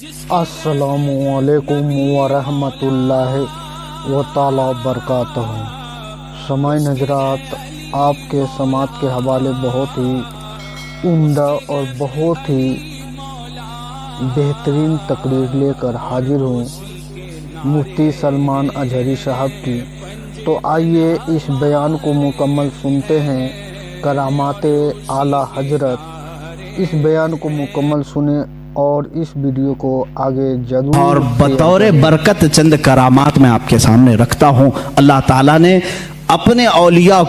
अस्सलामुअलैकुम वरहमतुल्लाहि व ताला बरकातहू। समय नजरात आपके समात के हवाले बहुत ही उम्दा और बहुत ही बेहतरीन तकरीर लेकर हाजिर हूँ मुफ्ती सलमान अजहरी साहब की। तो आइए इस बयान को मुकम्मल सुनते हैं, करामाते आला हजरत। इस बयान को मुकम्मल सुने और इस वीडियो को आगे जरूर। और बतौर बरकत चंद करामात मैं आपके सामने रखता हूं। अल्लाह ताला ने अपने औलिया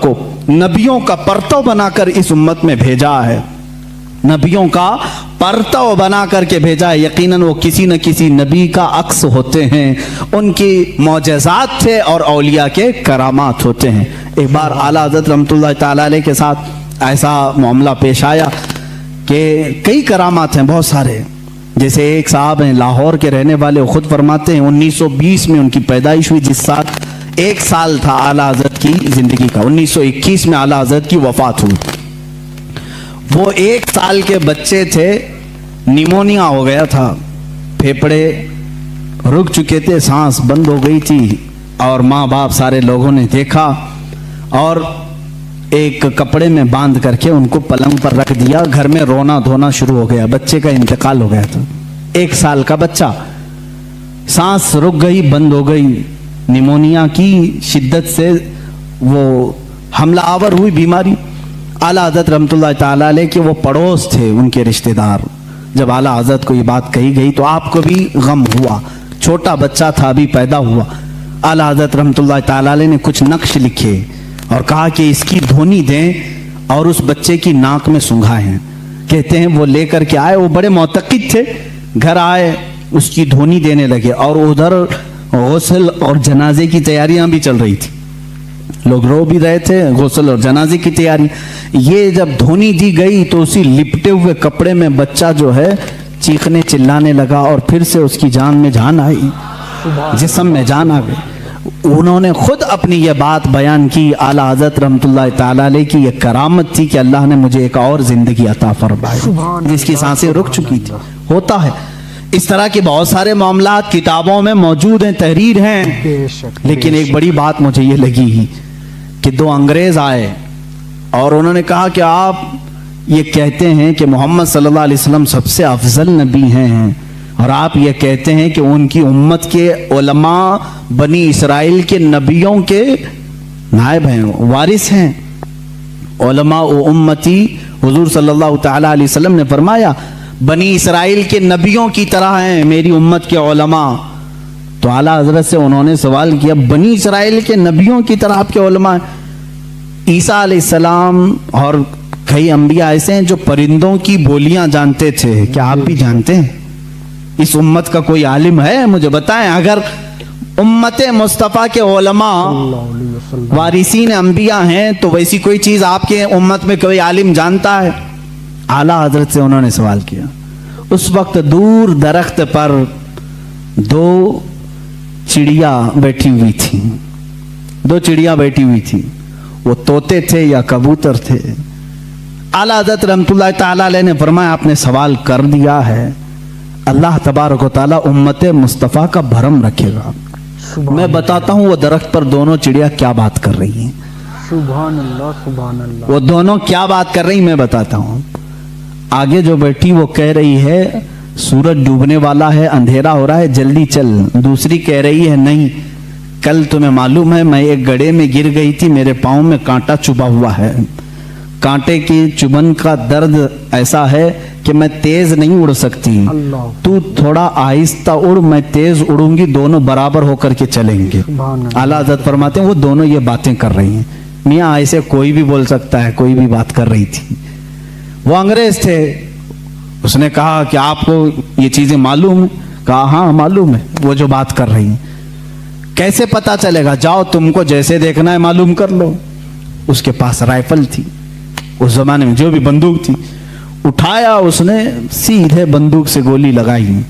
को नबियों का परतव बनाकर इस उम्मत में भेजा है। नबियों का परतव बना करके भेजा है। यकीनन वो किसी न किसी नबी का अक्स होते हैं, उनकी मौजज़ात थे और औलिया के करामात होते हैं। एक बार आला हज़रत रहमतुल्लाह ताला अलैह के साथ ऐसा मामला पेश आया कि कई करामात हैं, बहुत सारे। जैसे एक साहब हैं लाहौर के रहने वाले, वो खुद फरमाते हैं 1920 में उनकी पैदाइश हुई, जिस साल 1 साल था आला हज़रत की ज़िंदगी का। 1921 में आला हज़रत की वफ़ात हुई। वो 1 साल के बच्चे थे, निमोनिया हो गया था, फेफड़े रुक चुके थे, सांस बंद हो गई थी। और माँ बाप सारे लोगों ने देखा और एक कपड़े में बांध करके उनको पलंग पर रख दिया। घर में रोना धोना शुरू हो गया। बच्चे का इंतकाल हो गया था। 1 साल का बच्चा, सांस रुक गई, बंद हो गई। निमोनिया की शिद्दत से वो हमला आवर हुई बीमारी। आला हज़रत रहमतुल्लाह ताला अलैह के वो पड़ोस थे, उनके रिश्तेदार। जब आला हज़रत को ये बात कही गई तो आपको भी गम हुआ। छोटा बच्चा था, अभी पैदा हुआ। आला हज़रत रहमतुल्लाह ताला अलैह ने कुछ नक्श लिखे और कहा कि इसकी धोनी दें और उस बच्चे की नाक में सुंघाएं। कहते हैं वो लेकर के आए। वो बड़े मोतक़िद थे, घर आए, उसकी धोनी देने लगे। और उधर गुस्ल और जनाजे की तैयारियां भी चल रही थी। लोग रो भी रहे थे, गुस्ल और जनाजे की तैयारी। ये जब धोनी दी गई तो उसी लिपटे हुए कपड़े में बच्चा जो है चीखने चिल्लाने लगा और फिर से उसकी जान में जान आई, जिस्म में जान आ गई। उन्होंने खुद अपनी ये बात बयान की। आला हज़रत रहमतुल्लाह ताला अलैह की ये करामत थी कि अल्लाह ने मुझे एक और जिंदगी अता फरमाई, जिसकी सांसें रुक चुकी थी। होता है इस तरह के बहुत सारे मामला किताबों में मौजूद हैं, तहरीर हैं। लेकिन एक बड़ी बात मुझे ये लगी कि 2 अंग्रेज आए और उन्होंने कहा कि आप ये कहते हैं कि मोहम्मद सल्लल्लाहु अलैहि वसल्लम सबसे अफजल नबी हैं और आप ये कहते हैं कि उनकी उम्मत के उलमा बनी इसराइल के नबियों के नायब हैं, वारिस हैं। उलमा व उम्मती, हुजूर सल्लल्लाहु ताला अलैहि वसल्लम ने फरमाया बनी इसराइल के नबियों की तरह हैं मेरी उम्मत के उलमा। तो आला हज़रत से उन्होंने सवाल किया, बनी इसराइल के नबियों की तरह आपके उलमा? ईसा अलैहिस्सलाम और कई अंबिया ऐसे हैं जो परिंदों की बोलियां जानते थे, क्या आप भी जानते हैं? इस उम्मत का कोई आलिम है? मुझे बताएं। अगर उम्मत मुस्तफ़ा के उलमा वारिसीन अंबिया हैं तो वैसी कोई चीज आपके उम्मत में कोई आलिम जानता है? आला हज़रत से उन्होंने सवाल किया। उस वक्त दूर दरख्त पर 2 चिड़िया बैठी हुई थी। 2 चिड़िया बैठी हुई थी। वो तोते थे या कबूतर थे? आला हज़रत रहमतुल्लाह ताला अलैह ने फरमाया आपने सवाल कर दिया है, अल्लाह तबारक व तआला उम्मत मुस्तफ़ा का भरम रखेगा। मैं बताता हूँ वो दरख्त पर दोनों चिड़िया क्या बात कर रही हैं। सुभान अल्लाह, सुभान अल्लाह। वो दोनों क्या बात कर रही मैं बताता हूँ। आगे जो बैठी वो कह रही है सूरज डूबने वाला है, अंधेरा हो रहा है, जल्दी चल। दूसरी कह रही है नहीं, कल तुम्हें मालूम है मैं एक गड्ढे में गिर गई थी, मेरे पाँव में कांटा चुभा हुआ है। कांटे की चुभन का दर्द ऐसा है कि मैं तेज नहीं उड़ सकती, तू थोड़ा आहिस्ता उड़, मैं तेज उड़ूंगी, दोनों बराबर होकर के चलेंगे। आला हज़रत फरमाते हैं वो दोनों ये बातें कर रही हैं। मियाँ ऐसे कोई भी बोल सकता है, कोई भी बात कर रही थी। वो अंग्रेज थे, उसने कहा कि आपको ये चीजें मालूम है? कहा हाँ मालूम है वो जो बात कर रही हैं। कैसे पता चलेगा? जाओ तुमको जैसे देखना है मालूम कर लो। उसके पास राइफल थी, उस जमाने में जो भी बंदूक थी, उठाया उसने, सीधे बंदूक से गोली लगाई,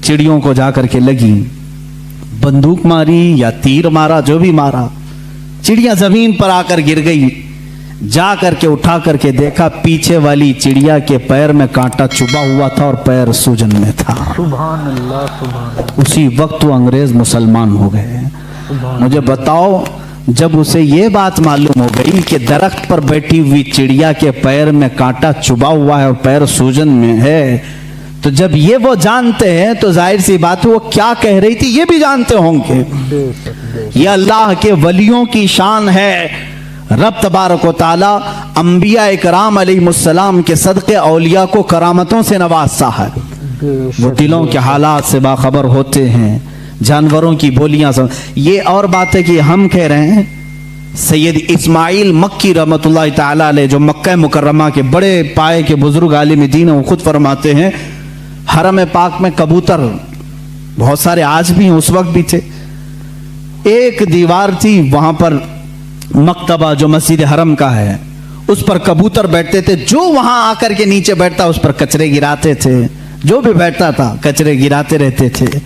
चिड़ियों को जाकर के लगी। बंदूक मारी या तीर मारा, जो भी मारा, चिड़िया जमीन पर आकर गिर गई। जा करके उठा करके देखा, पीछे वाली चिड़िया के पैर में कांटा चुभा हुआ था और पैर सूजन में था। सुभान अल्लाह, सुभान उसी वक्त वो अंग्रेज मुसलमान हो गए। मुझे बताओ, जब उसे ये बात मालूम हो गई कि दरख्त पर बैठी हुई चिड़िया के पैर में कांटा चुभा हुआ है और पैर सूजन में है, तो जब ये वो जानते हैं तो जाहिर सी बात है वो क्या कह रही थी ये भी जानते होंगे। ये अल्लाह के वलियों की शान है। रब तबारक व तआला अंबिया इकराम अलैहिमुस्सलाम के सदक़े औलिया को करामतों से नवाजता है। वो दिलों के हालात से बाखबर होते हैं, जानवरों की बोलियां सुन। ये और बात है कि हम कह रहे हैं सैयद इस्माइल मक्की रहमतुल्लाह ताला अलैह, जो मक्का मुकर्रमा के बड़े पाए के बुजुर्ग आलिम दीन हैं, वो खुद फरमाते हैं हरम पाक में कबूतर बहुत सारे आज भी हैं, उस वक्त भी थे। एक दीवार थी वहां पर, मक्तबा जो मस्जिद हरम का है, उस पर कबूतर बैठते थे। जो वहां आकर के नीचे बैठता उस पर कचरे गिराते थे, जो भी बैठता था कचरे गिराते रहते थे।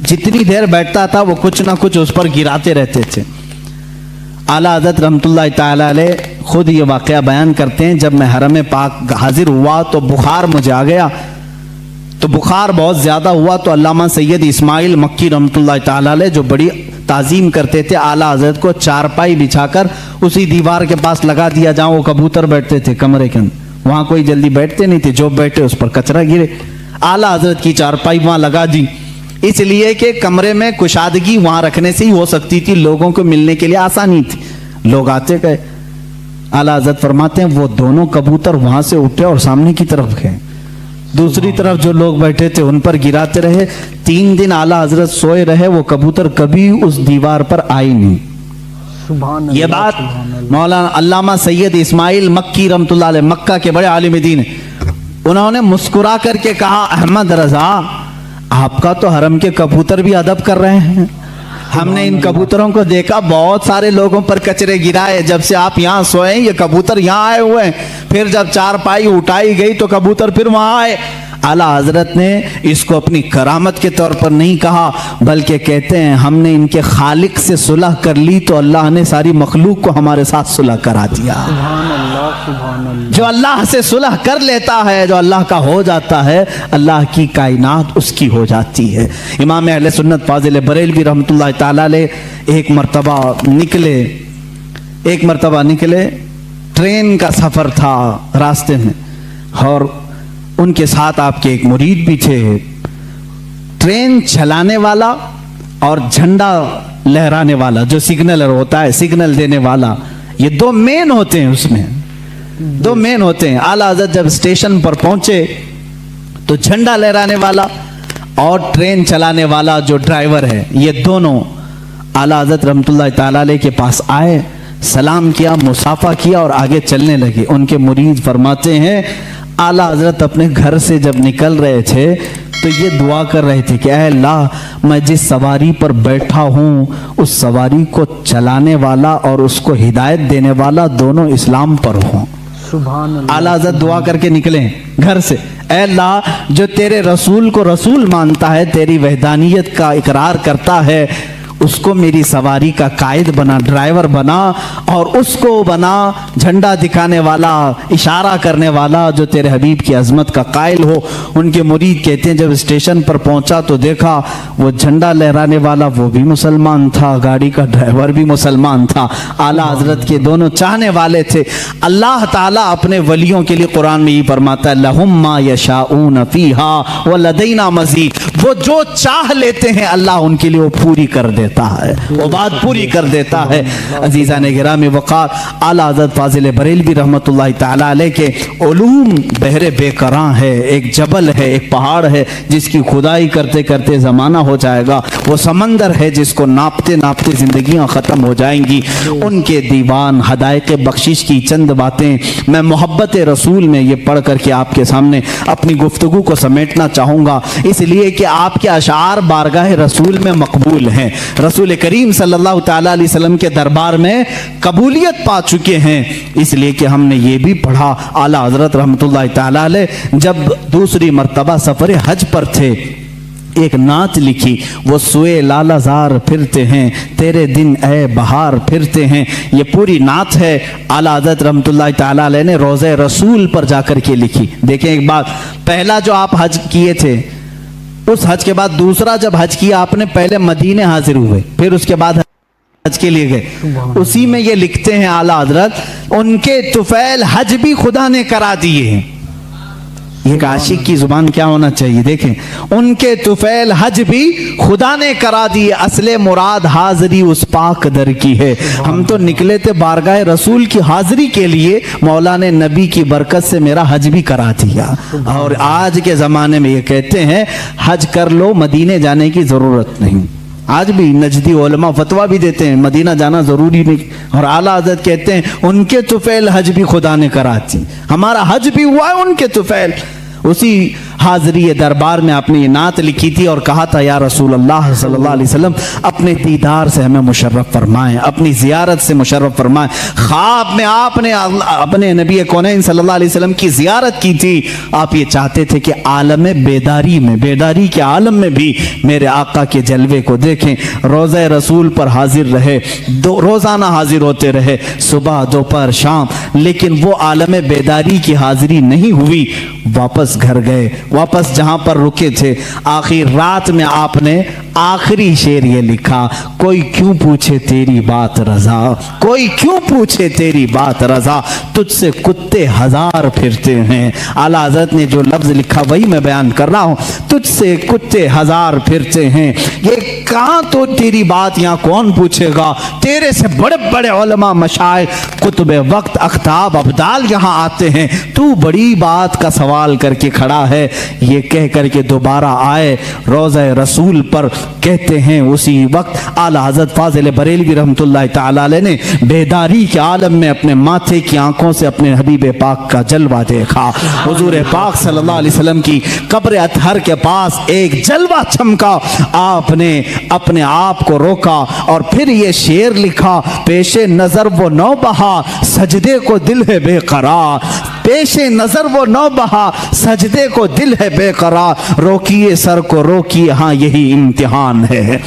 जितनी देर बैठता था वो कुछ ना कुछ उस पर गिराते रहते थे। आला हज़रत रहमतुल्लाह ताला अलैह खुद ये वाक़या बयान करते हैं, जब मैं हरम पाक हाजिर हुआ तो बुखार मुझे आ गया। तो बुखार बहुत ज़्यादा हुआ तो अल्लामा सैयद इस्माइल मक्की रहमतुल्लाह ताला अलैह, जो बड़ी ताज़ीम करते थे, आला हज़रत को चारपाई बिछाकर उसी दीवार के पास लगा दिया जहाँ वो कबूतर बैठते थे कमरे के अंदर। वहाँ कोई जल्दी बैठते नहीं थे, जो बैठे उस पर कचरा गिरे। आला हज़रत की चारपाई वहाँ लगा दी, इसलिए कि कमरे में कुशादगी वहाँ रखने से ही हो सकती थी, लोगों को मिलने के लिए आसानी थी, लोग आते गए। आला हज़रत फरमाते हैं वो दोनों कबूतर वहाँ से उठे और सामने की तरफ गए, दूसरी तरफ जो लोग बैठे थे उन पर गिराते रहे। 3 दिन आला हजरत सोए रहे, वो कबूतर कभी उस दीवार पर आई नहीं। सुभान ये अल्लाह, बात सुभान अल्लाह। मौलाना अल्लामा सैयद इस्माइल मक्की रहमतुल्लाह अलैह, मक्का के बड़े आलिम दीन हैं, उन्होंने मुस्कुरा करके कहा अहमद रजा, आपका तो हरम के कबूतर भी अदब कर रहे हैं। हमने इन कबूतरों को देखा, बहुत सारे लोगों पर कचरे गिराए, जब से आप यहाँ सोए ये कबूतर यहाँ आए हुए हैं। फिर जब चारपाई उठाई गई तो कबूतर फिर वहाँ आए। आला हजरत ने इसको अपनी करामत के तौर पर नहीं कहा, बल्कि कहते हैं हमने इनके खालिक से सुलह कर ली तो अल्लाह ने सारी मखलूक को हमारे साथ सुलह करा दिया। सुभान अल्लाह, सुभान अल्लाह। जो अल्लाह से सुलह कर लेता है, जो अल्लाह का हो जाता है, अल्लाह की कायनात उसकी हो जाती है। इमाम अहले सुन्नत फाजिल बरेलवी रहमतुल्लाह ताला अलैह एक मरतबा निकले, ट्रेन का सफर था रास्ते में, और उनके साथ आपके एक मुरीद भी थे। ट्रेन चलाने वाला और झंडा लहराने वाला, जो सिग्नलर होता है, सिग्नल देने वाला, ये 2 मेन होते हैं, उसमें 2 मेन होते हैं। आला हज़रत जब स्टेशन पर पहुंचे तो झंडा लहराने वाला और ट्रेन चलाने वाला जो ड्राइवर है, ये दोनों आला हज़रत रहमतुल्लाह ताला अलैह के पास आए, सलाम किया, मुसाफा किया और आगे चलने लगे। उनके मुरीद फरमाते हैं आला हज़रत अपने घर से जब निकल रहे थे तो ये दुआ कर रहे थे कि ऐ अल्लाह, मैं जिस सवारी पर बैठा हूँ उस सवारी को चलाने वाला और उसको हिदायत देने वाला दोनों इस्लाम पर हों। सुभान अल्लाह। आला हज़रत दुआ करके निकले घर से, ऐ अल्लाह, जो तेरे रसूल को रसूल मानता है, तेरी वहदानियत का इकरार करता है, उसको मेरी सवारी का कायद बना, ड्राइवर बना, और उसको बना झंडा दिखाने वाला, इशारा करने वाला, जो तेरे हबीब की अजमत का कायल हो। उनके मुरीद कहते हैं जब स्टेशन पर पहुंचा तो देखा वो झंडा लहराने वाला वो भी मुसलमान था, गाड़ी का ड्राइवर भी मुसलमान था, आला हजरत के दोनों चाहने वाले थे। अल्लाह ताला अपने वलियों के लिए कुरान में ये फरमाता है लहुम मा यशाऊन फीहा व लदैना मजीद, वो जो चाह लेते हैं अल्लाह उनके लिए वो पूरी कर देता है, वो बात पूरी कर देता है। अजीज़ान गिरामी वक़ार, आला हज़रत फाजिल बरेलवी रहमतुल्लाह ताला अलैह के उलूम बहरे बेकरां है, एक जबल है, एक पहाड़ है जिसकी खुदाई करते करते ज़माना हो जाएगा, वो समंदर है जिसको नापते नापते ज़िंदगियाँ ख़त्म हो जाएंगी। उनके दीवान हदायक़ बख्शिश की चंद बातें मैं मोहब्बत रसूल में ये पढ़ करके आपके सामने अपनी गुफ्तगू को समेटना चाहूँगा, इसलिए कि आपके अशार बारगाह रसूल में मकबूल हैं, रसूल करीम सल्लल्लाहु ताला अलैहि वसल्लम के दरबार में कबूलियत पा चुके हैं। इसलिए कि हमने ये भी पढ़ा, आला हज़रत रहमतुल्लाह ताला अलैह जब दूसरी मर्तबा सफ़र हज पर थे एक नात लिखी, वो सुए लालाजार फिरते हैं, तेरे दिन ए बहार फिरते हैं। ये पूरी नात है आला हज़रत रहमतुल्लाह ताला अलैह ने रोज़े रसूल पर जाकर के लिखी। देखें एक बात, पहला जो आप हज किए थे, उस हज के बाद दूसरा जब हज किया आपने, पहले मदीने हाजिर हुए, फिर उसके बाद हज के लिए गए। उसी में ये लिखते हैं आला हज़रत, उनके तुफैल हज भी खुदा ने करा दिए हैं। एक आशिक की जुबान क्या होना चाहिए, देखें, उनके तुफैल हज भी खुदा ने करा दिए, असले मुराद हाजिरी उस पाक दर की है। हम तो निकले थे बारगाह रसूल की हाजिरी के लिए, मौला ने नबी की बरकत से मेरा हज भी करा दिया। और आज के ज़माने में ये कहते हैं हज कर लो, मदीने जाने की ज़रूरत नहीं। आज भी नजदी उलमा फतवा भी देते हैं मदीना जाना जरूरी नहीं, और आला हज़रत कहते हैं उनके तुफैल हज भी खुदा ने करा दी, हमारा हज भी हुआ है उनके तुफैल। उसी हाज़री दरबार में आपने ये नात लिखी थी और कहा था, या रसूल अल्लाह सल्लल्लाहु अलैहि वसल्लम अपने दीदार से हमें मुशर्रफ फरमाएं, अपनी ज़ियारत से मुशर्रफ फरमाएं। ख्वाब में आपने अपने नबी कौनैन सल्लल्लाहु अलैहि वसल्लम की ज़ियारत की थी। आप ये चाहते थे कि आलम बेदारी में, बेदारी के आलम में भी मेरे आका के जलवे को देखें। रोज़े रसूल पर हाजिर रहे, रोज़ाना हाजिर होते रहे, सुबह दोपहर शाम, लेकिन वो आलम बेदारी की हाजिरी नहीं हुई। वापस घर गए, वापस जहां पर रुके थे, आखिर रात में आपने आखिरी शेर ये लिखा, कोई क्यों पूछे तेरी बात रजा, कोई क्यों पूछे तेरी बात रजा, तुझसे कुत्ते हजार फिरते हैं। आला हज़रत ने जो लफ्ज लिखा वही मैं बयान कर रहा हूं, तुझसे कुत्ते हजार फिरते हैं। ये कहां तो तेरी बात यहाँ कौन पूछेगा, तेरे से बड़े बड़े उलमा मशाइख कुतुब वक्त अख्ताब अब्दाल यहाँ आते हैं, तू बड़ी बात का सवाल करके खड़ा है। ये कह करके दोबारा आए रोज़े रसूल पर। कहते हैं उसी वक्त आला हज़रत फाज़िल बरेलवी रहमतुल्लाह ताला अलैह ने बेदारी के आलम में अपने माथे की आंखों से अपने हबीब पाक का जलवा देखा। हुजूर पाक सल्लल्लाहु अलैहि वसल्लम की कब्र अतहर के पास एक जलवा चमका। आपने अपने आप को रोका और फिर ये शेर लिखा, पेशे नजर वो नौ बहा, सजदे को दिल है बेकरार, पेशे नजर वो नौ बहा, सजदे को दिल है बेकरार, रोकिए सर को रोकिए, हाँ यही इम्तिहान है।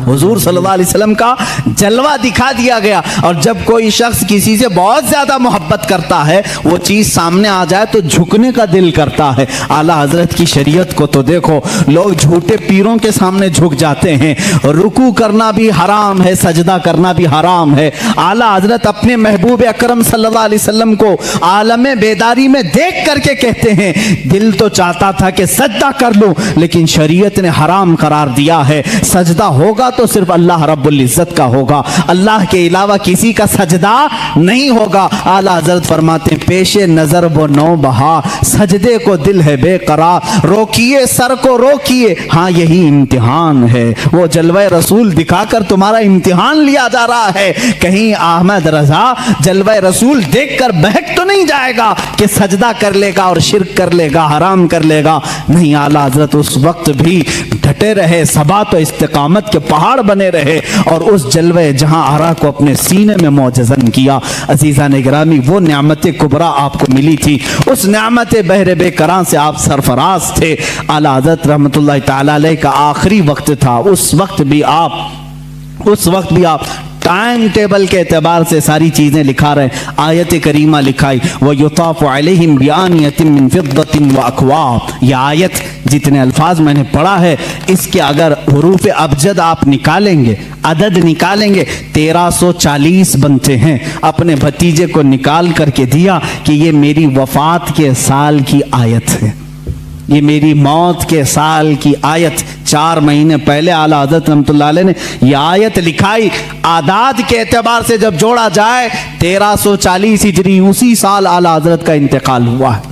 हुजूर सल्लल्लाहु अलैहि वसल्लम का जलवा दिखा दिया गया। और जब कोई शख्स किसी से बहुत ज्यादा मोहब्बत करता है, वो चीज सामने आ जाए तो झुकने का दिल करता है। आला हजरत की शरीयत को तो देखो, लोग झूठे पीरों के सामने झुक जाते हैं, रुकू करना भी हराम है, सजदा करना भी हराम है। आला हजरत अपने महबूब अकरम सल्लल्लाहु अलैहि वसल्लम को आलम बेदारी में देख करके कहते हैं, दिल तो चाहता था कि सजदा कर लूं, लेकिन शरीयत ने हराम करार दिया है। सजदा होगा तो सिर्फ अल्लाह रब्बुल इज्जत का होगा, अल्लाह के अलावा किसी का सजदा नहीं होगा। आला हज़रत फरमाते हैं, पेशे नजर वो नौ बहा, सजदे को दिल है बेकरार, रोकिए सर को रोकिए, हाँ यही इम्तिहान है। वो जलवा रसूल दिखाकर तुम्हारा इम्तिहान लिया जा रहा है। कहीं अहमद रजा जलवा रसूल देखकर बहक तो नहीं जाएगा कि सजदा कर लेगा और शिर्क कर लेगा, हराम कर लेगा। नहीं, आला हज़रत उस वक्त भी डटे रहे, सबात और इस्तिकामत के पहाड़ बने रहे और उस जलवे जहां आरा को अपने सीने में मौजज़न किया। अजीज़ा ने गिरामी, वो नियामत कुबरा आपको मिली थी, उस नियामत बहरे बेकरां से आप सरफराज थे। आला हज़रत रहमतुल्लाह ताला अलैह का आखिरी वक्त था, उस वक्त भी आप टाइम टेबल के एतबार से सारी चीज़ें लिखा रहे। आयत करीमा लिखाई, व युताफ़ु अलैहिम बिआनियतिन मिन फिद्दतिन व अक्वाब। यह आयत जितने अल्फाज मैंने पढ़ा है, इसके अगर हुरूफ अबजद आप निकालेंगे, अदद निकालेंगे, 1340 बनते हैं। अपने भतीजे को निकाल करके दिया कि ये मेरी वफात के साल की आयत है, ये मेरी मौत के साल की आयत। 4 महीने पहले आला हज़रत रहमतुल्लाह अलैह ने यह आयत लिखाई। आदाद के एतबार से जब जोड़ा जाए 1340 हिजरी, उसी साल आला हज़रत का इंतकाल हुआ है।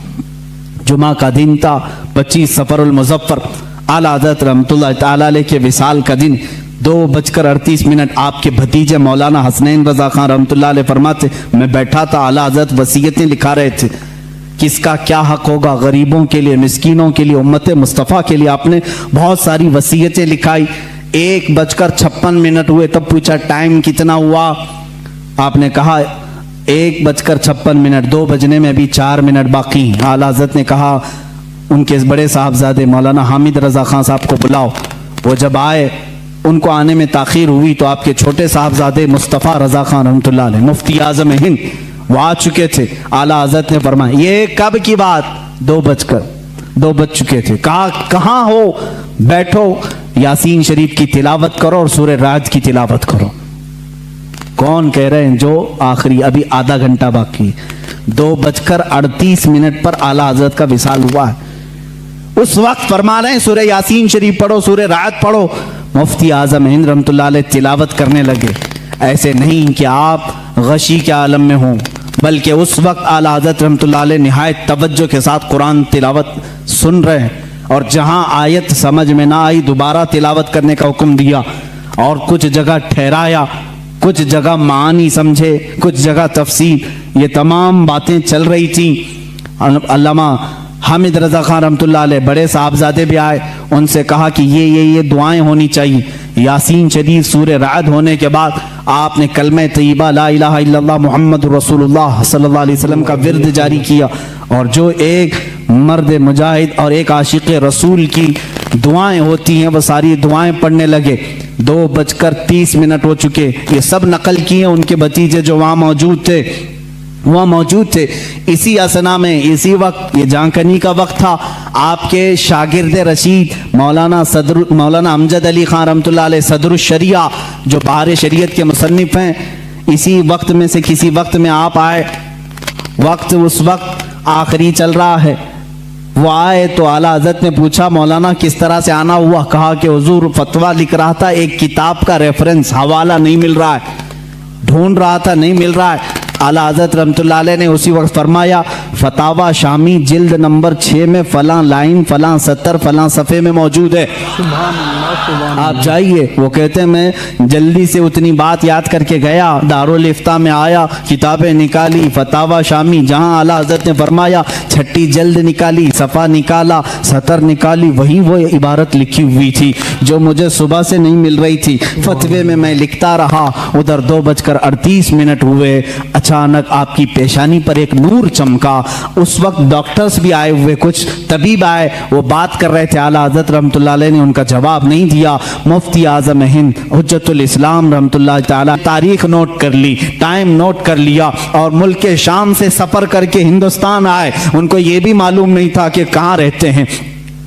जुमा का दिन था, 25 सफरुल मुज़फ्फर। आला हज़रत रहमतुल्लाह ताला अलैह के विसाल का दिन 2:38 आपके भतीजे मौलाना हसनैन रज़ा खान रहमतुल्लाह अलैह फरमाते, मैं बैठा था, आला हज़रत वसीयतें लिखा रहे थे, किसका क्या हक होगा गरीबों के लिए, मिस्कीनों के लिए, उम्मत मुस्तफ़ा के लिए। आपने बहुत सारी वसीयतें लिखाई। 1:56 हुए, तब पूछा टाइम कितना हुआ, आपने कहा 1:56, 2 बजने में अभी 4 मिनट बाकी। आला हज़रत ने कहा उनके बड़े साहबजादे मौलाना हामिद रज़ा खान साहब को बुलाओ। वो जब आए, उनको आने में ताख़ीर हुई तो आपके छोटे साहबजादे मुस्तफ़ा रज़ा खान रहमतुल्लाह अलैह मुफ्ती आज़म हिंद वो आ चुके थे। आला हज़रत ने फरमाया, ये कब की बात, 2 बज चुके थे। कहा कहाँ हो, बैठो, यासीन शरीफ की तिलावत करो और सूरह राज की तिलावत करो। कौन कह रहे हैं, जो आखिरी अभी आधा घंटा बाकी, 2:38 पर आला हजरत का विसाल हुआ है। उस वक्त फरमा रहे हैं सूरह यासीन शरीफ पढ़ो, सूरह रात पढ़ो। मुफ्ती आजम हिंद रहमतुल्लाह अलैह तिलावत करने लगे। ऐसे नहीं कि आप गशी के आलम में हों, बल्कि उस वक्त आला हजरत रहमतुल्लाह अलैह निहायत तवज्जो के साथ कुरान तिलावत सुन रहे हैं, और जहां आयत समझ में ना आई दोबारा तिलावत करने का हुक्म दिया, और कुछ जगह ठहराया, कुछ जगह मानी समझे, कुछ जगह तफसीर, ये तमाम बातें चल रही थी। अल्लामा हामिद रज़ा खान रहमतुल्लाह अलैह बड़े साहबजादे भी आए, उनसे कहा कि ये दुआएं होनी चाहिए। यासीन शरीफ सूरह राद होने के बाद आपने कलमे तय्यबा ला इलाहा इल्लल्लाह मुहम्मद रसूलुल्लाह सल्लल्लाहु अलैहि वसल्लम का विर्द जारी किया, और जो एक मर्द मुजाहिद और एक आशिक रसूल की दुआएं होती हैं वो सारी दुआएं पढ़ने लगे। 2:30 हो चुके। ये सब नकल किए उनके भतीजे जो वहाँ मौजूद थे। इसी असना में, इसी वक्त, ये जानकनी का वक्त था, आपके शागिर्द रशीद मौलाना अमजद अली खान रहमतुल्लाह अलैह सदरुश शरिया जो बहार शरीयत के मुसन्निफ हैं, इसी वक्त में से किसी वक्त में आप आए। वक्त उस वक्त आखिरी चल रहा है। वो आए तो आला हज़रत ने पूछा, मौलाना किस तरह से आना हुआ? कहा कि हुजूर फतवा लिख रहा था, एक किताब का रेफरेंस हवाला नहीं मिल रहा है, ढूंढ रहा था, नहीं मिल रहा है। आला हज़रत रहमतुल्लाह अलैह ने उसी वक्त फरमाया, फतावा शामी जिल्द नंबर 6 में फलां लाइन, फलां सतर, फलां सफ़े में मौजूद है, आप जाइए। वो कहते हैं मैं जल्दी से उतनी बात याद करके गया, दारुल इफ्ता में आया, किताबें निकाली, फतावा शामी, जहाँ आला हज़रत ने फरमाया 6ठी जल्द निकाली, सफ़ा निकाला, सतर निकाली, वही वो इबारत लिखी हुई थी जो मुझे सुबह से नहीं मिल रही थी। फतवे में मैं लिखता रहा, उधर 2:38 हुए। अचानक आपकी पेशानी पर एक नूर चमका। उस वक्त डॉक्टर्स भी आए हुए, कुछ तबीब आए, वो बात कर रहे थे। आला हज़रत रहमतुल्लाह अलैह ने उनका जवाब नहीं दिया। मुफ्ती आज़म हिंद हुज्जतुल इस्लाम रहमतुल्लाह ताला तारीख नोट कर ली, टाइम नोट कर लिया, और मुल्क के शाम से सफ़र करके हिंदुस्तान आए। उनको ये भी मालूम नहीं था कि कहाँ रहते हैं।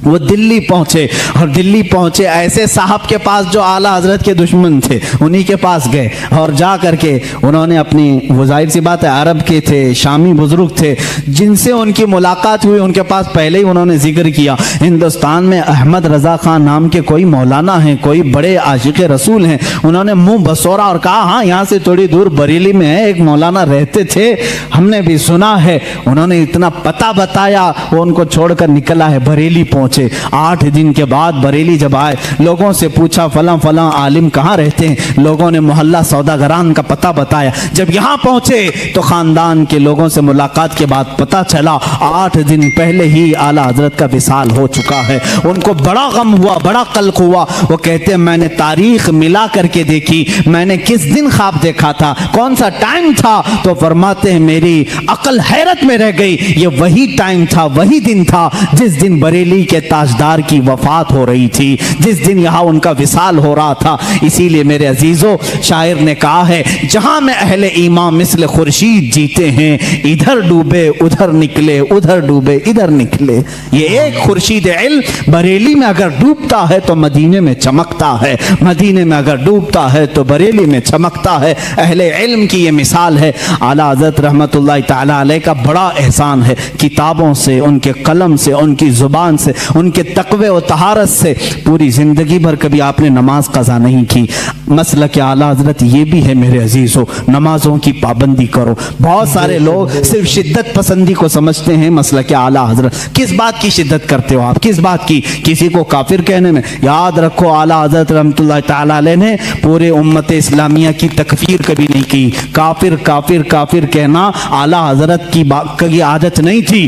वो दिल्ली पहुंचे, और दिल्ली पहुंचे ऐसे साहब के पास जो आला हजरत के दुश्मन थे, उन्हीं के पास गए, और जा करके उन्होंने अपनी, वो जाहिर सी बात है अरब के थे, शामी बुजुर्ग थे, जिनसे उनकी मुलाकात हुई, उनके पास पहले ही उन्होंने जिक्र किया, हिंदुस्तान में अहमद रज़ा खान नाम के कोई मौलाना हैं, कोई बड़े आशिक रसूल हैं। उन्होंने मुंह बसोरा और कहा, हाँ यहाँ से थोड़ी दूर बरेली में है, एक मौलाना रहते थे, हमने भी सुना है। उन्होंने इतना पता बताया, वो उनको छोड़कर निकला है, बरेली पहुंचे। 8 दिन के बाद बरेली जब आए, लोगों से पूछा फलां फलां आलिम कहाँ रहते हैं, लोगों ने मोहल्ला सौदागरान का पता बताया। जब यहाँ पहुंचे तो खानदान के लोगों से मुलाकात के बाद पता चला 8 दिन पहले ही आला हजरत का विसाल हो चुका है। उनको बड़ा गम हुआ, बड़ा कल्क हुआ। वो कहते हैं मैंने तारीख मिला करके देखी, मैंने किस दिन ख्वाब देखा था, कौन सा टाइम था, तो फरमाते हैं मेरी अकल हैरत में रह गई। ये वही टाइम था, वही दिन था जिस दिन बरेली के ताजदार की वफात हो रही थी, जिस दिन यहाँ उनका विसाल हो रहा था। इसीलिए मेरे अजीजों, शायर ने कहा है, जहां में अहले ईमान मिस्ल खुर्शीद जीते हैं, इधर डूबे उधर निकले, उधर डूबे इधर निकले। ये एक खुर्शीद इल्म बरेली में अगर डूबता है तो मदीने में चमकता है, मदीने में अगर डूबता है तो बरेली में चमकता है। अहले इल्म की ये मिसाल है। आला हज़रत रहमतुल्लाह ताला अलैह का बड़ा एहसान है, किताबों से, उनके कलम से, उनकी जुबान से, उनके तकवे और तहारत से पूरी जिंदगी भर कभी आपने नमाज कज़ा नहीं की। मसलक आला हजरत ये भी है मेरे अजीजों, नमाजों की पाबंदी करो। बहुत सारे लोग सिर्फ शिद्दत पसंदी को समझते हैं मसलक आला हजरत। किस बात की शिद्दत करते हो आप, किस बात की? किसी को काफिर कहने में? याद रखो, आला हजरत रहमतुल्लाह ताला अलैह ने पूरे उम्मत इस्लामिया की तकफीर कभी नहीं की। काफिर काफिर काफिर कहना आला हजरत की आदत नहीं थी।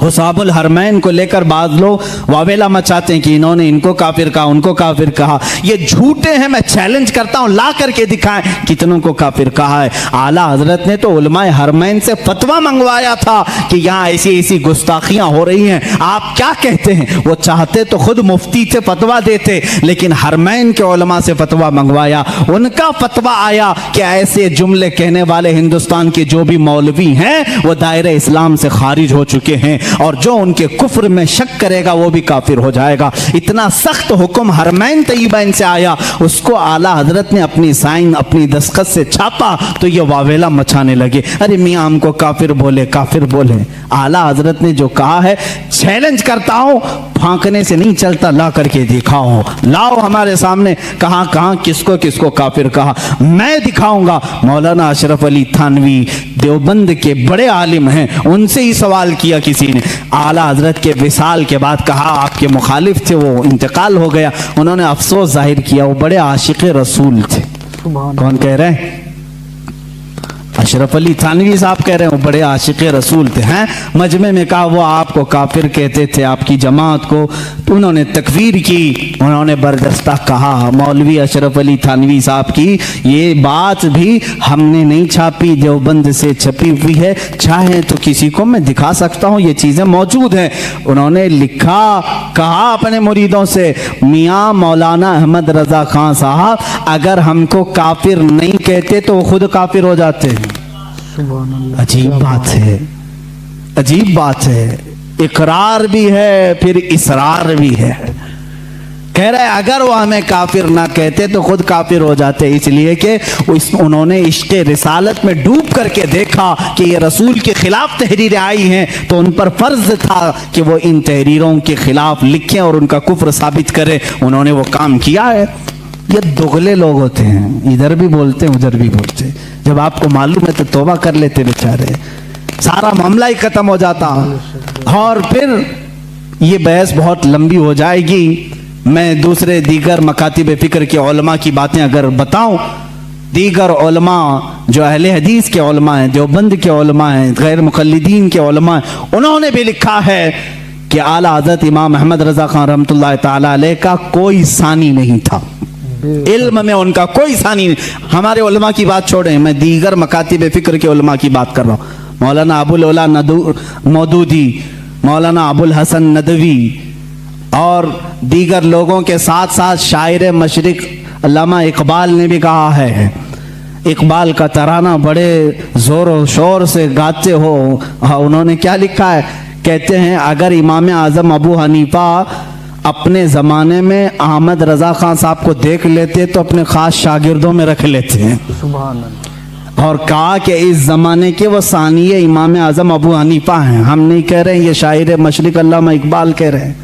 हुसाबुल हरमैन को लेकर बाद लोग वावेला मचाते हैं कि इन्होंने इनको काफिर कहा, उनको काफिर कहा। ये झूठे हैं, मैं चैलेंज करता हूं ला करके दिखाएं कितनों को काफिर कहा है। आला हजरत ने तो उलमाए हरमैन से फतवा मंगवाया था कि यहाँ ऐसी ऐसी गुस्ताखियां हो रही हैं, आप क्या कहते हैं। वो चाहते तो खुद मुफ्ती से फतवा देते, लेकिन हरमैन के उलमा से फतवा मंगवाया। उनका फतवा आया कि ऐसे जुमले कहने वाले हिंदुस्तान के जो भी मौलवी हैं वो दायरे इस्लाम से खारिज हो चुके हैं, और जो उनके कुफ्र में शक करेगा वो भी काफिर हो जाएगा। इतना सख्त हुक्म हरमैन तैयबैन से आया, उसको आला हजरत ने अपनी साइन अपनी दस्तखत से छापा तो ये वावेला मचाने लगे, अरे मियां हमको काफिर बोले, काफिर बोले। आला हजरत ने जो कहा है, चैलेंज करता हूं, फांकने से नहीं चलता, ला करके दिखाओ, लाओ हमारे सामने कहां कहां किसको किसको काफिर कहा, मैं दिखाऊंगा। मौलाना अशरफ अली थानवी देवबंद के बड़े आलिम हैं, उनसे ही सवाल किया किसी ने। आला हजरत के विसाल के बाद कहा आपके मुखालिफ थे, वो इंतकाल हो गया, उन्होंने अफसोस जाहिर किया, वो बड़े आशिक रसूल थे। कौन कह रहे हैं? अशरफ अली थानवी साहब कह रहे हैं वो बड़े आशिक रसूल थे। हैं मजमे में कहा वो आपको काफिर कहते थे, आपकी जमात को, तो उन्होंने तकफीर की, उन्होंने बरदस्ता कहा। मौलवी अशरफ अली थानवी साहब की ये बात भी हमने नहीं छापी, देवबंद से छपी हुई है, चाहे तो किसी को मैं दिखा सकता हूँ, ये चीज़ें मौजूद हैं। उन्होंने लिखा, कहा अपने मुरीदों से, मियाँ मौलाना अहमद रजा खान साहब अगर हमको काफिर नहीं कहते तो वो खुद काफिर हो जाते हैं। अजीब बात है, अजीब बात है, इकरार भी है फिर इसरार भी है। कह रहे अगर वो हमें काफिर ना कहते तो खुद काफिर हो जाते, इसलिए कि उन्होंने इश्क़ रिसालत में डूब करके देखा कि ये रसूल के खिलाफ तहरीरें आई हैं, तो उन पर फर्ज था कि वो इन तहरीरों के खिलाफ लिखें और उनका कुफ्र साबित करें। उन्होंने वो काम किया है। ये दुगले लोग होते हैं, इधर भी बोलते हैं उधर भी बोलते हैं, जब आपको मालूम है तो तौबा कर लेते बेचारे, सारा मामला ही खत्म हो जाता। और फिर ये बहस बहुत लंबी हो जाएगी, मैं दूसरे दीगर मकातिब फिक्र के उलमा की बातें अगर बताऊं, दीगर उलमा जो अहले हदीस के उलमा हैं, देवबंद के उलमा हैं, गैर मुक़ल्लिदीन के उलमा हैं, उन्होंने भी लिखा है कि आला हज़रत इमाम अहमद रज़ा खान रहमतुल्लाह तआला अलैह का कोई सानी नहीं था, इल्म में उनका कोई सानी नहीं। हमारे उलमा की बात छोड़ें, मैं दीगर मकातिब फिक्र के उलमा की बात कर रहा हूँ। मौलाना अबुल ओला मौदूदी, मौलाना अबुल हसन नदवी और दीगर लोगों के साथ साथ शायर मशरिक अल्लामा इकबाल ने भी कहा है। इकबाल का तराना बड़े जोर और शोर से गाते हो। उन्होंने क्या लिखा है, कहते हैं अगर इमाम आज़म अबू हनीफा अपने ज़माने में अहमद रज़ा खान साहब को देख लेते तो अपने ख़ास शागिर्दों में रख लेते हैं। सुभान अल्लाह। और कहा कि इस ज़माने के वो सानिए इमाम आज़म अबू हनीफा हैं, हम नहीं कह रहे हैं, ये शायर मशरिक अल्लामा इकबाल कह रहे हैं।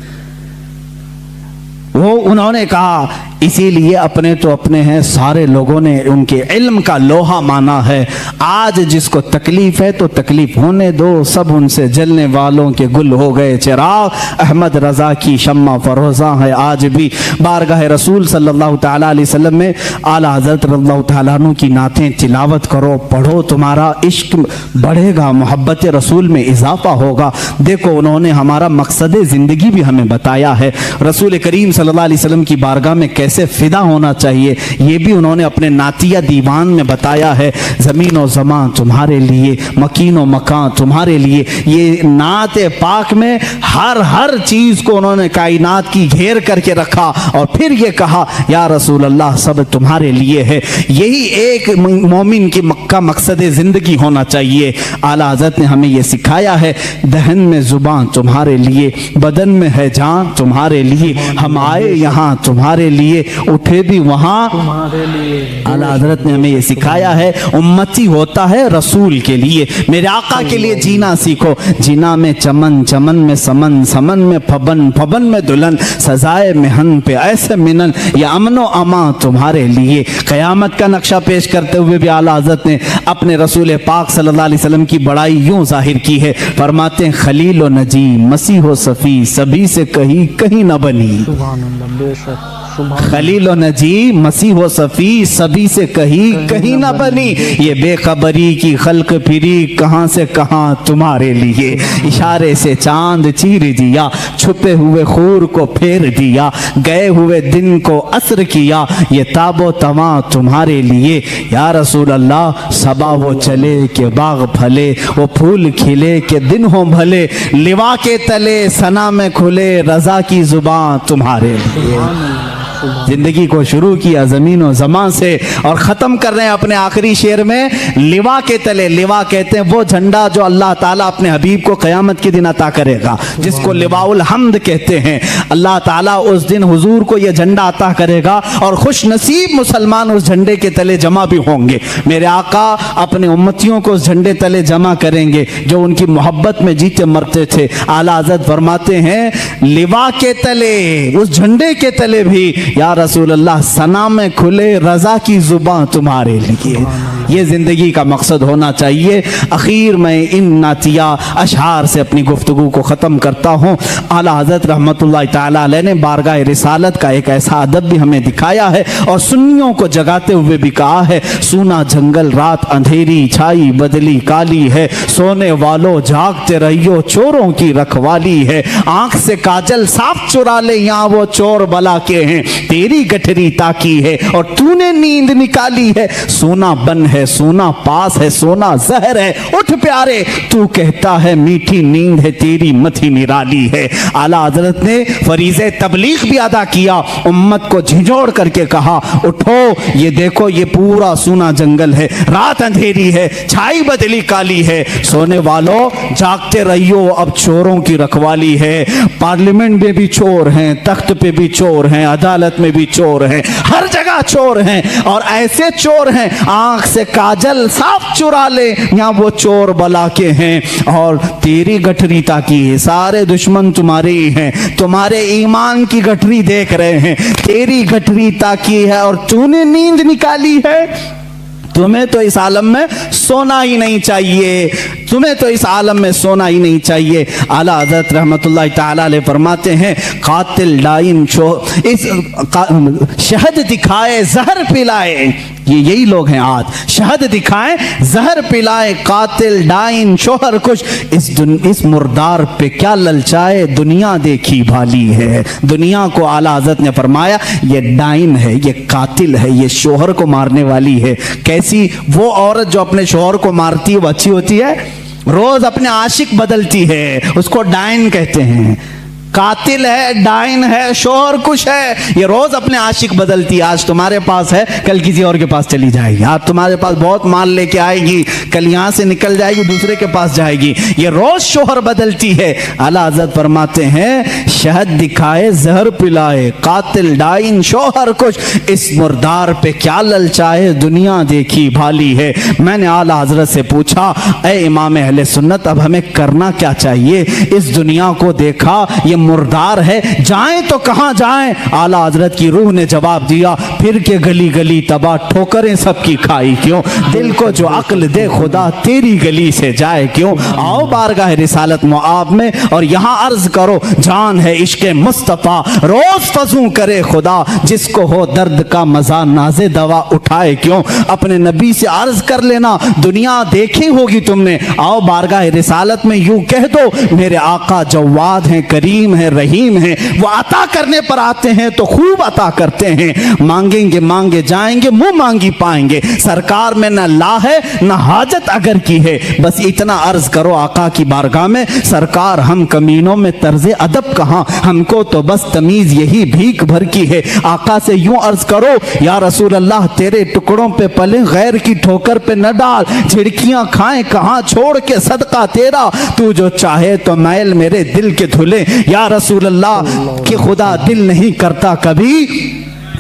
वो उन्होंने कहा इसीलिए अपने तो अपने हैं, सारे लोगों ने उनके इल्म का लोहा माना है। आज जिसको तकलीफ है तो तकलीफ होने दो, सब उनसे जलने वालों के गुल हो गए चिराग। अहमद रज़ा की शम्मा फरोज़ा है आज भी। बारगाह रसूल सल्लल्लाहु तआला अलैहि वसल्लम में आला हज़रत रज़ियल्लाहु तआला अन्हु की नातें तिलावत करो, पढ़ो, तुम्हारा इश्क बढ़ेगा, मोहब्बत रसूल में इजाफा होगा। देखो उन्होंने हमारा मकसद ज़िंदगी भी हमें बताया है। रसूल करीम सल्लल्लाहु अलैहि वसल्लम की बारगाह में कैसे फिदा होना चाहिए ये भी उन्होंने अपने नातिया दीवान में बताया है। ज़मीन और ज़मान तुम्हारे लिए, मकीन और मकान तुम्हारे लिए। ये नात पाक में हर चीज़ को उन्होंने कायनात की घेर करके रखा और फिर ये कहा या रसूल अल्लाह सब तुम्हारे लिए है। यही एक मोमिन की मक्का मकसद ज़िंदगी होना चाहिए। आला हज़रत ने हमें ये सिखाया है, दहन में ज़ुबान तुम्हारे लिए, बदन में है जान तुम्हारे लिए, हम आए यहाँ तुम्हारे लिए, उठे भी वहाँ तुम्हारे लिए। आला हज़रत ने हमें ये सिखाया है, उम्मती होता है रसूल के लिए, मेरे आका के लिए जीना सीखो। जीना में चमन, चमन में समन, समन में फबन, फबन में दुल्हन, सजाए मेहन पे ऐसे मिनन, या अमनो अमा तुम्हारे लिए। क़यामत का नक्शा पेश करते हुए भी आला हज़रत ने अपने रसूल पाक सल्लल्लाहु अलैहि वसल्लम की बड़ाई यूं जाहिर की है। फरमाते हैं खलील व नजी, मसीह व सफ़ी, सभी से कहीं कहीं न बनी। सुभान अल्लाह, बेशक खलील व नजी मसीह व सफ़ी सभी से कहीं ना बनी, ये बेखबरी की खल्क फिरी कहाँ से कहाँ तुम्हारे लिए। इशारे से चांद चीर दिया, छुपे हुए खूर को फेर दिया, गए हुए दिन को असर किया, ये ताबो तमा तुम्हारे लिए। या रसूल अल्लाह सबा वो चले के बाग फले, वो फूल खिले के दिन हो भले, लिवा के तले सना में खुले रजा की जुबान तुम्हारे लिए। जिंदगी को शुरू किया ज़मीन और ज़मां से और ख़त्म कर रहे हैं अपने आखिरी शेर में लिवा के तले। लिवा कहते हैं वो झंडा जो अल्लाह ताला अपने हबीब को क़यामत के दिन अता करेगा, जिसको लिवाउल हम्द कहते हैं। अल्लाह ताला उस दिन हुजूर को यह झंडा अता करेगा और खुश नसीब मुसलमान उस झंडे के तले जमा भी होंगे। मेरे आका अपने उम्मतियों को उस झंडे तले जमा करेंगे जो उनकी मोहब्बत में जीते मरते थे। आला हज़रत फरमाते हैं लिवा के तले, उस झंडे के तले भी या रसूल अल्लाह सना में खुले रजा की जुबान तुम्हारे लिए। ये जिंदगी का मकसद होना चाहिए। आखिर में इन नातिया अशआर से अपनी गुफ्तगू को ख़त्म करता हूँ। आला हज़रत रहमतुल्लाह ताला अलैह ने बारगाह रिसालत का एक ऐसा अदब भी हमें दिखाया है और सुन्नियों को जगाते हुए भी कहा है, सूना जंगल रात अंधेरी छाई बदली काली है, सोने वालों जागते रहियो चोरों की रखवाली है, आंख से काजल साफ चुरा ले यहाँ वो चोर बला के हैं, तेरी गठरी ताकी है और तूने नींद निकाली है, सोना बन है सोना पास है सोना जहर है, उठ प्यारे तू कहता है मीठी नींद है तेरी मथी निराली है। आला हजरत ने फरीज़े तबलीग भी अदा किया, उम्मत को झिझोड़ करके कहा उठो ये देखो ये पूरा सूना जंगल है, रात अंधेरी है छाई बदली काली है, सोने वालों जागते रहियो अब चोरों की रखवाली है। पार्लियामेंट में भी चोर हैं, तख्त पे भी चोर हैं, अदालत में भी चोर हैं, हर जगह चोर हैं और ऐसे चोर हैं आंख से काजल साफ चुरा ले यहाँ वो चोर बला के हैं और तेरी गठरी ताकी है, सारे दुश्मन तुम्हारे ही हैं, तुम्हारे ईमान की गठरी देख रहे हैं, तेरी गठरी ताकी है और तूने नींद निकाली है। तुम्हें तो इस आलम में सोना ही नहीं चाहिए, तुम्हें तो इस आलम में सोना ही नहीं चाहिए। आला हज़रत रहमतुल्लाह ताला अलैह फरमाते हैं कातिल डाइन इस शहद दिखाए जहर पिलाए, ये यही लोग हैं आज, शहद दिखाए जहर पिलाए, कातिल डाइन शोहर कुछ, इस मुर्दार पे क्या ललचाए, दुनिया देखी भाली है। दुनिया को आला हज़रत ने फरमाया ये डाइन है, ये कातिल है, ये शोहर को मारने वाली है। कैसी? वो औरत जो अपने शोहर को मारती है वो अच्छी होती है? रोज अपने आशिक बदलती है, उसको डाइन कहते हैं। कातिल है, डाइन है, शोहर कुछ है, ये रोज अपने आशिक बदलती है। आज तुम्हारे पास है कल किसी और के पास चली जाएगी, आज तुम्हारे पास बहुत माल लेके आएगी कल यहां से निकल जाएगी दूसरे के पास जाएगी, ये रोज शोहर बदलती है। आला हज़रत फरमाते हैं शहद दिखाए जहर पिलाए, कातिल डाइन शोहर कुछ, इस मुर्दार पे क्या ललचाए, दुनिया देखी भाली है। मैंने आला हज़रत से पूछा ए इमाम अहले सुन्नत अब हमें करना क्या चाहिए? इस दुनिया को देखा ये मुर्दार है, जाएं तो कहां जाएं? आला हजरत की रूह ने जवाब दिया फिर के गली गली तबाह ठोकरें सबकी खाई क्यों, दिल को जो अक्ल दे खुदा तेरी गली से जाए क्यों। आओ बारगाह रिसालत मुआब में और यहां अर्ज करो जान है इश्क मुस्तफ़ा, रोज फजू करे खुदा, जिसको हो दर्द का मजा नाजे दवा उठाए क्यों। अपने नबी से अर्ज कर लेना दुनिया देखी होगी तुमने, आओ बारगाह रिसालत में यूं कह दो मेरे आका जवाद हैं करीम है रहीम है, वो अता करने पर आते हैं तो खूब अता करते हैं, मांगेंगे मांगे जाएंगे मुंह मांगी पाएंगे, सरकार में न ला है न हाजत अगर की है, बस इतना अर्ज करो आका की बारगाह में सरकार हम कमीनों में तर्जे अदब कहां, हमको तो बस तमीज यही भीख भर की है। आका से यूं अर्ज करो या रसूल अल्लाह तेरे टुकड़ों पे पले गैर की ठोकर पे न डाल, झिड़कियां खाएं कहां छोड़ के सदका तेरा, तू जो चाहे तो मैल मेरे दिल के धुले, या रसूल अल्लाह कि खुदा दिल नहीं करता कभी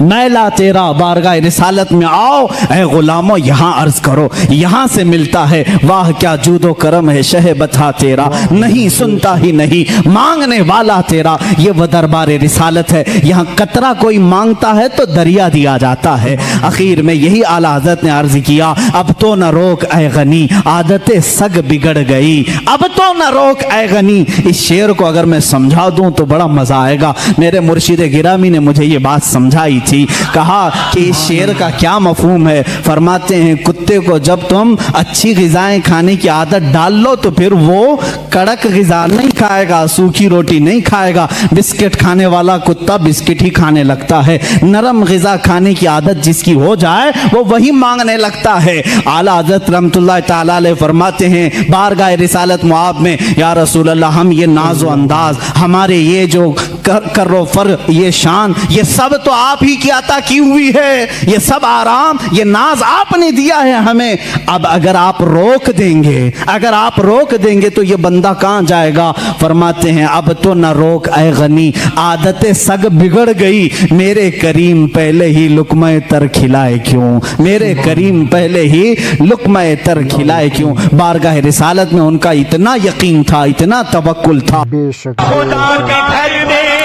मैला तेरा बारगाह रिसालत में आओ, ऐ गुलामो यहाँ अर्ज करो। यहाँ से मिलता है वाह क्या जूदो करम है शह बता तेरा, नहीं सुनता ही नहीं मांगने वाला तेरा। ये वो दरबार रिसालत है, यहाँ कतरा कोई मांगता है तो दरिया दिया जाता है। आखिर में यही आला हज़रत ने अर्ज किया, अब तो न रोक ऐ गनी आदतें सग बिगड़ गई, अब तो न रोक ऐ गनी। इस शेर को अगर मैं समझा दूं तो बड़ा मजा आएगा। मेरे मुर्शिद गिरामी ने मुझे ये बात समझाई थी, कहा कि इस शेर का क्या मफहूम है। फरमाते हैं कुत्ते को जब तुम अच्छी ग़िज़ाएं खाने की आदत डाल लो तो फिर वो कड़क ग़िज़ा नहीं खाएगा, सूखी रोटी नहीं खाएगा। बिस्किट खाने वाला कुत्ता बिस्किट ही खाने लगता है। नरम ग़िज़ा खाने की आदत जिसकी हो जाए वो वही मांगने लगता है। आला हज़रत रहमतुल्लाह तआला अलैह फरमाते हैं बारगाह रिसालत मुआब में, या रसूल अल्लाह हम ये नाज़ो अंदाज, हमारे ये जो कर्रो फर, ये शान, ये सब तो आप ही की अता की हुई है। ये सब आराम, ये नाज आपने दिया है हमें। अब अगर आप रोक देंगे, अगर आप रोक देंगे तो ये बंदा कहाँ जाएगा। फरमाते हैं अब तो न रोक ऐ गनी आदतें सग बिगड़ गई, मेरे करीम पहले ही लुक़्मा तर खिलाए क्यों, मेरे करीम पहले ही लुक़्मा तर खिलाए क्यों। बारगाह रिसालत में उनका इतना यकीन था, इतना तवक्कुल था। बेशक खुदा के घर में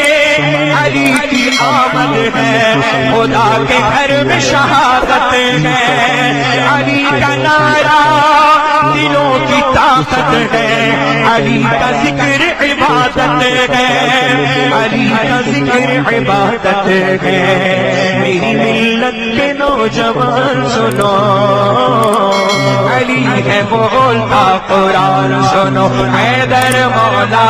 अली की आमद है, खुदा के घर में शहादत है, अली का नारा दिलों की ताकत है, अली का जिक्र इबादत है, अली का जिक्र इबादत है। मेरी मिल्लत के नौजवान सुनो, अली है बोलता कुरान सुनो, हैदर मौला।